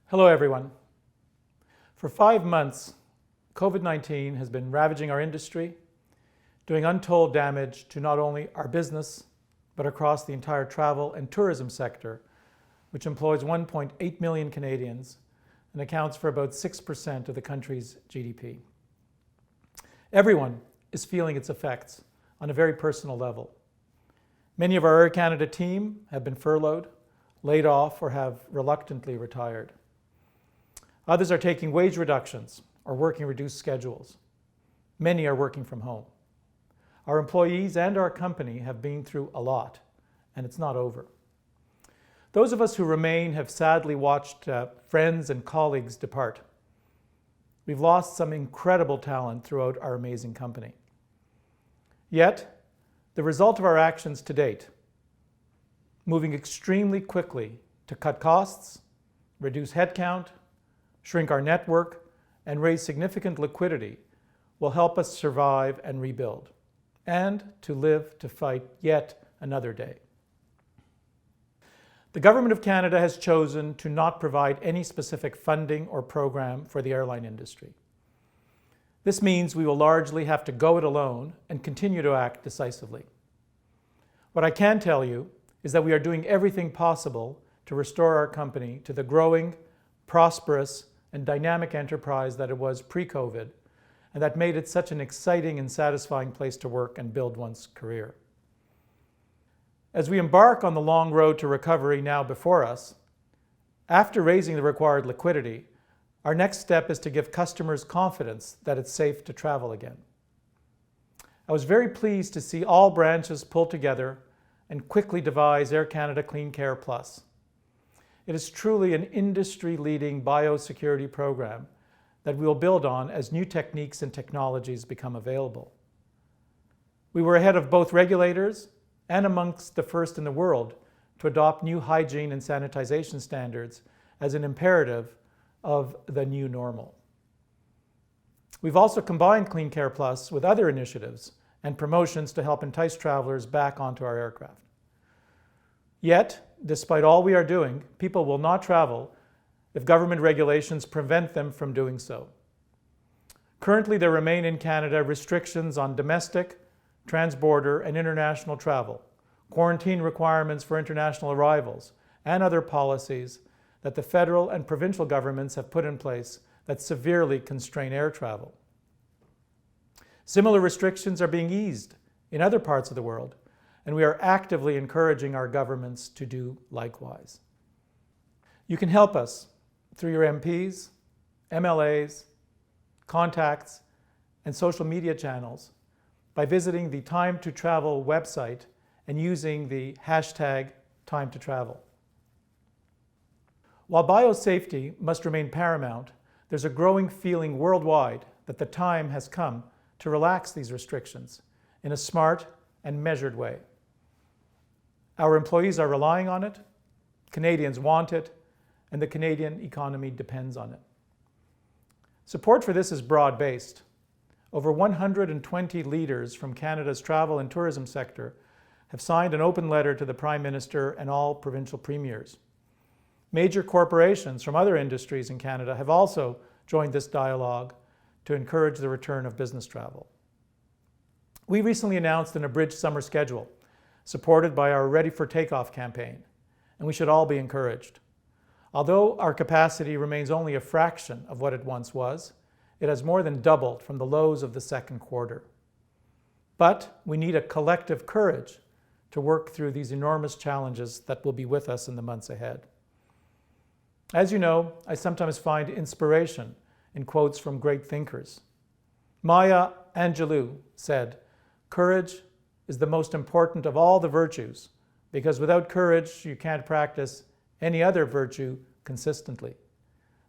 Hello everyone. For 5 months, COVID-19 has been ravaging our industry, doing untold damage to not only our business, but across the entire travel and tourism sector, which employs 1.8 million Canadians and accounts for about 6% of the country's GDP. Everyone is feeling its effects on a very personal level. Many of our Air Canada team have been furloughed, laid off, or have reluctantly retired. Others are taking wage reductions or working reduced schedules. Many are working from home. Our employees and our company have been through a lot, and it's not over. Those of us who remain have sadly watched friends and colleagues depart. We've lost some incredible talent throughout our amazing company. Yet, the result of our actions to date, moving extremely quickly to cut costs, reduce headcount, shrink our network, and raise significant liquidity will help us survive and rebuild, and to live to fight yet another day. The Government of Canada has chosen to not provide any specific funding or program for the airline industry. This means we will largely have to go it alone and continue to act decisively. What I can tell you is that we are doing everything possible to restore our company to the growing, prosperous, and dynamic enterprise that it was pre-COVID, and that made it such an exciting and satisfying place to work and build one's career. As we embark on the long road to recovery now before us, after raising the required liquidity, our next step is to give customers confidence that it's safe to travel again. I was very pleased to see all branches pull together and quickly devise Air Canada Clean Care Plus. It is truly an industry-leading biosecurity program that we will build on as new techniques and technologies become available. We were ahead of both regulators and amongst the first in the world to adopt new hygiene and sanitization standards as an imperative of the new normal. We've also combined Clean Care Plus with other initiatives and promotions to help entice travelers back onto our aircraft. Yet, despite all we are doing, people will not travel if government regulations prevent them from doing so. Currently, there remain in Canada restrictions on domestic, transborder, and international travel, quarantine requirements for international arrivals, and other policies that the federal and provincial governments have put in place that severely constrain air travel. Similar restrictions are being eased in other parts of the world, and we are actively encouraging our governments to do likewise. You can help us through your MPs, MLAs, contacts, and social media channels by visiting the Time to Travel website and using the hashtag Time to Travel. While biosafety must remain paramount, there's a growing feeling worldwide that the time has come to relax these restrictions in a smart and measured way. Our employees are relying on it, Canadians want it, and the Canadian economy depends on it. Support for this is broad-based. Over 120 leaders from Canada's travel and tourism sector have signed an open letter to the Prime Minister and all provincial premiers. Major corporations from other industries in Canada have also joined this dialogue to encourage the return of business travel. We recently announced an abridged summer schedule, supported by our Ready for Takeoff campaign, and we should all be encouraged. Although our capacity remains only a fraction of what it once was, it has more than doubled from the lows of the second quarter. But we need a collective courage to work through these enormous challenges that will be with us in the months ahead. As you know, I sometimes find inspiration in quotes from great thinkers. Maya Angelou said, "Courage is the most important of all the virtues, because without courage, you can't practice any other virtue consistently."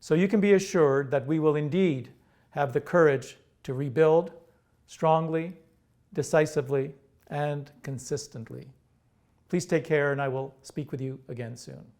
So you can be assured that we will indeed have the courage to rebuild strongly, decisively, and consistently. Please take care, and I will speak with you again soon.